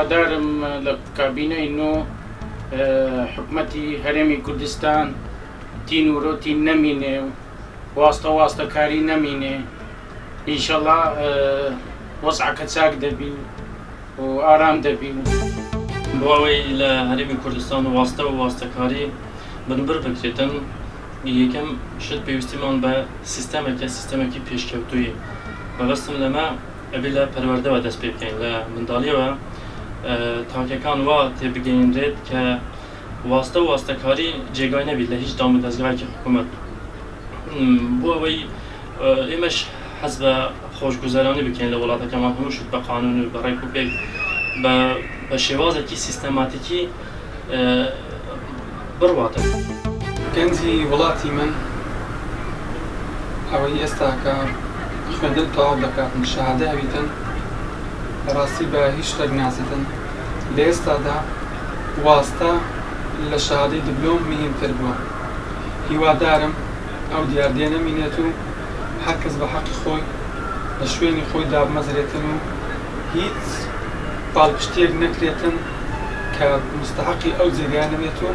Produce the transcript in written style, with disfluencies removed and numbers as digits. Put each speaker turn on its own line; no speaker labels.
هیوادارم لە کابینەی نۆ حکوومەتی هەرێمی کوردستان تین و ڕۆتی نەمینێ و واستەکاری نەمینێ ئینشەڵا وەزعەکە چاک دەبی و ئارام دەبی
بۆ ئەوەی لە هەرێمی کوردستان واستە و واستەکاری بنبر بکرێتن یەکەم شت پێویستیمان بە سیستەمێکی پێشکەوتووی بەبەستم لەمە ئەبێ لە پەروەردەوە دەست پێ بکەین لە منداڵیەوە تاکەکان وا تێبگەیەنرێت کە واستە و واستەکاری جێگای نەبێت لە هیچ دام و دەستگایەکی حکوومەت بۆ ئەوەی ئێمەش حەز بە خۆشگوزەرانی بکەین لە وڵاتەکەمان هەموو شت بە قانون و بە ڕێک و پێک بە شێوازێکی سیستەماتیکی بڕواتە.
گەنجی وڵاتی من ئەوەی ئێستا کە خوێندن تەواو دەکاتن شەهادە هەویتن بەڕاستی بە هیچ شتێک نازیتن لە ئێستادا واستە لە شەهادەی دیپلۆم مهمتر بووە. هیوادارم ئەو دیاردێ نەمینێت و هەر کەس بە حەقی خۆی لە شوێنی خۆی دابمەزرێتن و هیچ پاڵپشتێک نەکرێتن کە مستحقی ئەو جێگایە نەبێت و